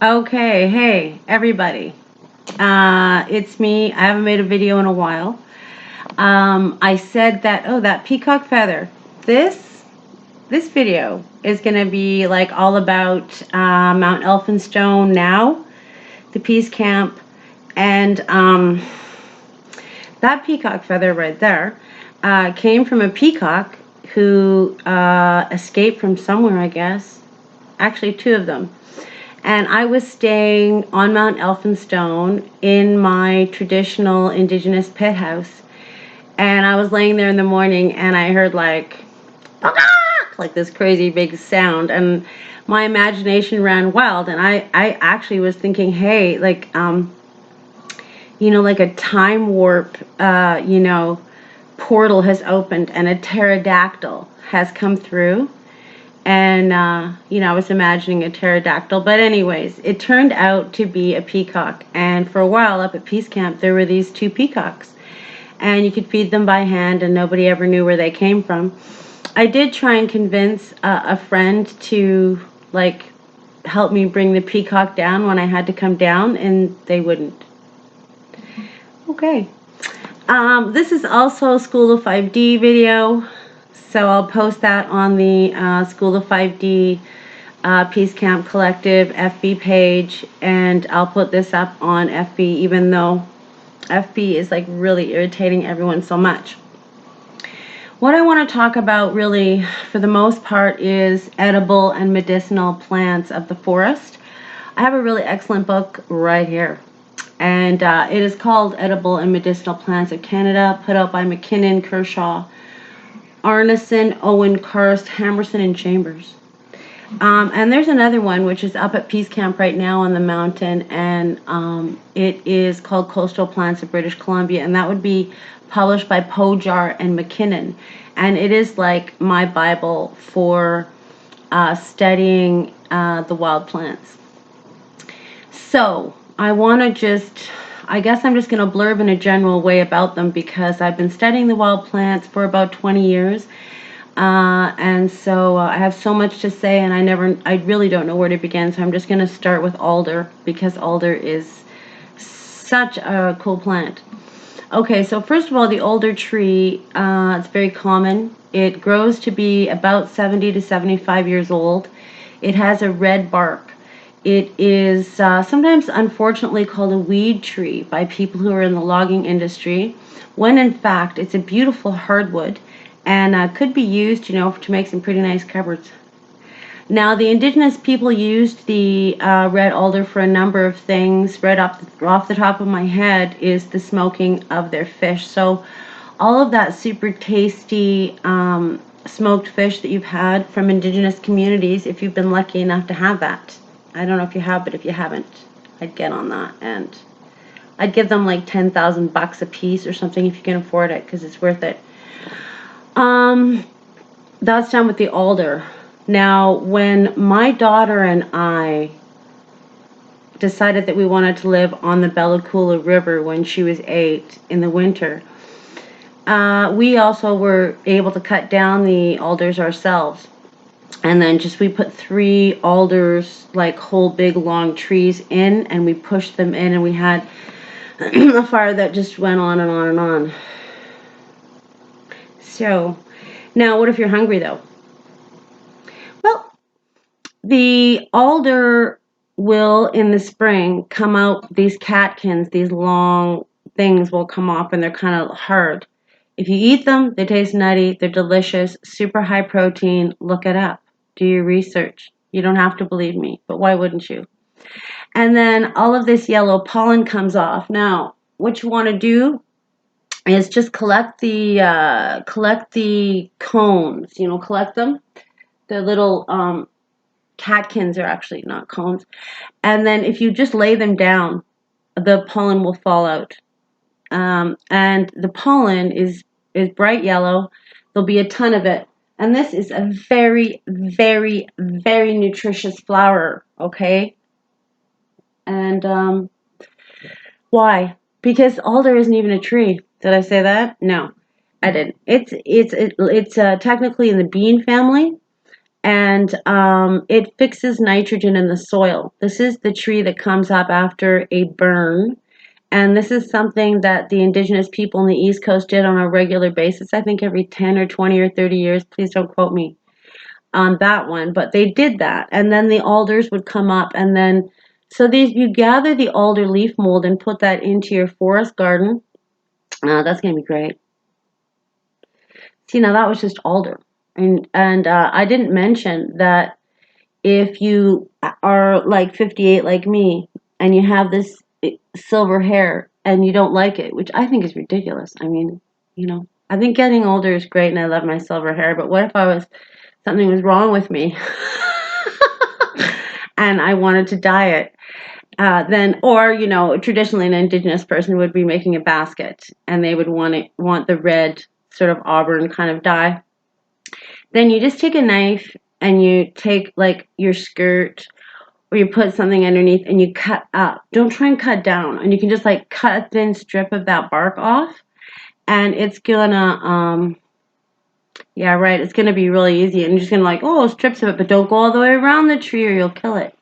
Okay, hey, everybody. It's me. I haven't made a video in a while. I said that, oh, that peacock feather. This video is going to be like all about Mount Elphinstone now, the peace camp, and that peacock feather right there came from a peacock who escaped from somewhere, I guess. Actually, two of them. And I was staying on Mount Elphinstone in my traditional Indigenous pit house. And I was laying there in the morning and I heard like this crazy big sound. And my imagination ran wild. And I actually was thinking, hey, like, like a time warp, portal has opened and a pterodactyl has come through. And, I was imagining a pterodactyl. But anyways, it turned out to be a peacock. And for a while up at Peace Camp, there were these two peacocks. And you could feed them by hand, and nobody ever knew where they came from. I did try and convince a friend to, like, help me bring the peacock down when I had to come down, and they wouldn't. Okay. This is also a SkoolOf5d video. So I'll post that on the SkoolOf5d Peace Camp Collective FB page, and I'll put this up on FB, even though FB is like really irritating everyone so much. What I want to talk about really, for the most part, is edible and medicinal plants of the forest. I have a really excellent book right here. And it is called Edible and Medicinal Plants of Canada, put out by McKinnon, Kershaw, Arneson, Owen, Karst, Hammerson, and Chambers. And there's another one which is up at Peace Camp right now on the mountain, and it is called Coastal Plants of British Columbia, and that would be published by Pojar and McKinnon. And it is like my Bible for studying the wild plants. So I want to I guess I'm just going to blurb in a general way about them because I've been studying the wild plants for about 20 years. And so I have so much to say, and I really don't know where to begin. So I'm just going to start with alder because alder is such a cool plant. Okay, so first of all, the alder tree, it's very common. It grows to be about 70 to 75 years old. It has a red bark. It is sometimes, unfortunately, called a weed tree by people who are in the logging industry, when in fact it's a beautiful hardwood and could be used, to make some pretty nice cupboards. Now, the Indigenous people used the red alder for a number of things. Right off the top of my head is the smoking of their fish. So all of that super tasty smoked fish that you've had from Indigenous communities, if you've been lucky enough to have that. I don't know if you have, but if you haven't, I'd get on that, and I'd give them like $10,000 a piece or something if you can afford it, because it's worth it. That's done with the alder. Now, when my daughter and I decided that we wanted to live on the Bellacoola River when she was 8 in the winter, we also were able to cut down the alders ourselves. And then we put 3 alders, like whole big long trees in, and we pushed them in, and we had a fire that just went on and on and on. So, now what if you're hungry though? Well, the alder will, in the spring, come out, these catkins, these long things will come off, and they're kind of hard. If you eat them, they taste nutty, they're delicious, super high protein, look it up. Do your research. You don't have to believe me, but why wouldn't you? And then all of this yellow pollen comes off. Now, what you want to do is just collect the cones. Collect them. The little catkins are actually not cones. And then if you just lay them down, the pollen will fall out. And the pollen is bright yellow. There'll be a ton of it. And this is a very, very, very nutritious flower, okay? And why? Because alder isn't even a tree. Did I say that? No, I didn't. It's technically in the bean family, and it fixes nitrogen in the soil. This is the tree that comes up after a burn, and this is something that the Indigenous people on the East Coast did on a regular basis. I think every 10 or 20 or 30 years. Please don't quote me on that one, but they did that. And then the alders would come up, and then so these you gather the alder leaf mold and put that into your forest garden. That's gonna be great. See, now that was just alder, and I didn't mention that if you are like 58 like me and you have this silver hair and you don't like it, which I think is ridiculous. I mean, I think getting older is great and I love my silver hair, but what if something was wrong with me and I wanted to dye it? Or traditionally an Indigenous person would be making a basket and they would want the red sort of auburn kind of dye. Then you just take a knife and you take like your skirt or you put something underneath and you cut up. Don't try and cut down. And you can just like cut a thin strip of that bark off. And it's gonna, yeah, right, it's gonna be really easy. And you're just gonna like, oh, strips of it, but don't go all the way around the tree or you'll kill it.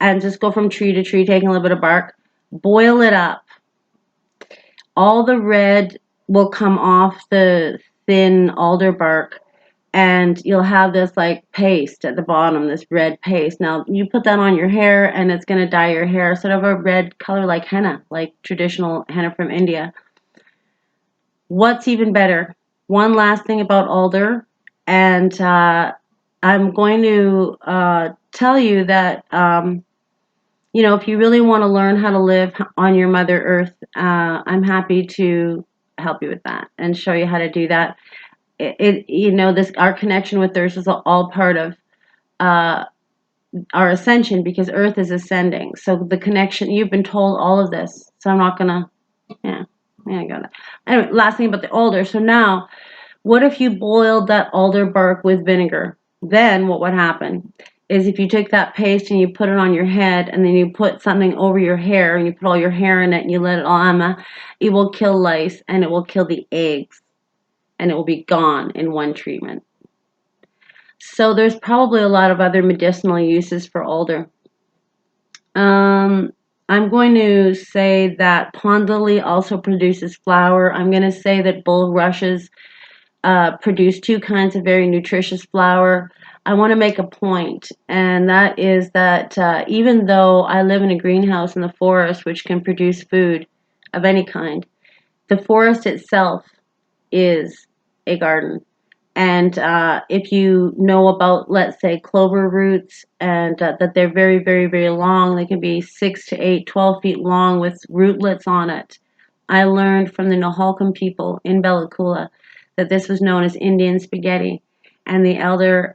And just go from tree to tree, taking a little bit of bark. Boil it up. All the red will come off the thin alder bark. And you'll have this like paste at the bottom, this red paste. Now you put that on your hair and it's going to dye your hair sort of a red color like henna, like traditional henna from India. What's even better? One last thing about alder, and I'm going to tell you that, if you really want to learn how to live on your Mother Earth, I'm happy to help you with that and show you how to do that. Our connection with Earth is all part of our ascension because Earth is ascending. So the connection, you've been told all of this. So I'm not gonna, I got that. Anyway, last thing about the alder. So now, what if you boiled that alder bark with vinegar? Then what would happen is if you took that paste and you put it on your head and then you put something over your hair and you put all your hair in it and you let it on, it will kill lice and it will kill the eggs. And it will be gone in one treatment. So there's probably a lot of other medicinal uses for alder. I'm going to say that pond lily also produces flour. I'm going to say that bulrushes produce two kinds of very nutritious flour. I want to make a point, and that is that even though I live in a greenhouse in the forest, which can produce food of any kind, the forest itself is a garden. And if you know about, let's say, clover roots, and that they're very, very, very long, they can be 6 to 8, 12 feet long with rootlets on it. I learned from the Nahalcom people in Bella Coola that this was known as Indian spaghetti. And the elder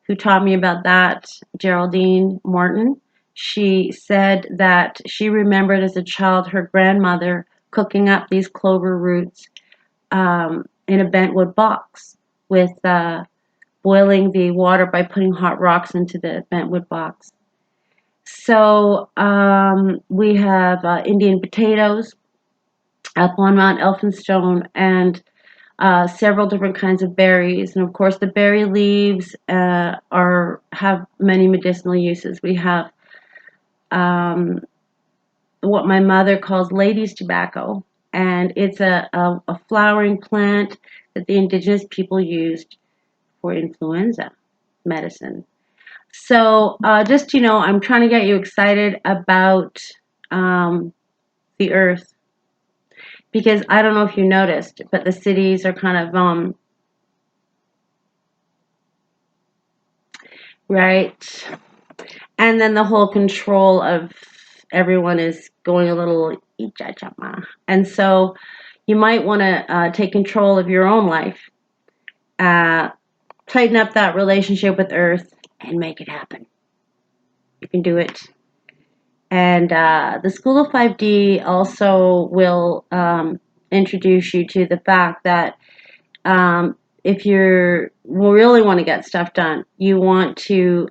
who taught me about that, Geraldine Morton, she said that she remembered as a child her grandmother cooking up these clover roots in a bentwood box with boiling the water by putting hot rocks into the bentwood box. So we have Indian potatoes up on Mount Elphinstone and several different kinds of berries. And of course the berry leaves have many medicinal uses. We have what my mother calls ladies' tobacco, and it's a flowering plant that the Indigenous people used for influenza medicine. So I'm trying to get you excited about the earth, because I don't know if you noticed, but the cities are kind of right, and then the whole control of everyone is going a little and so you might want to take control of your own life, tighten up that relationship with Earth, and make it happen. You can do it. And the SkoolOf5d also will introduce you to the fact that if you really want to get stuff done, you want to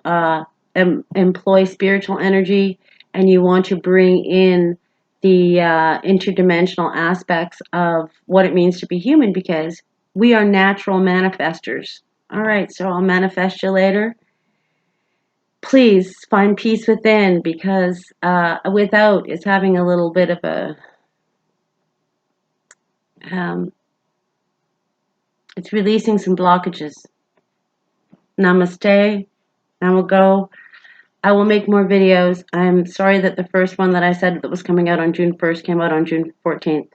employ spiritual energy, and you want to bring in the interdimensional aspects of what it means to be human, because we are natural manifestors. All right, so I'll manifest you later. Please find peace within, because without is having a little bit of a, it's releasing some blockages. Namaste. Namago. I will make more videos. I'm sorry that the first one that I said that was coming out on June 1st came out on June 14th.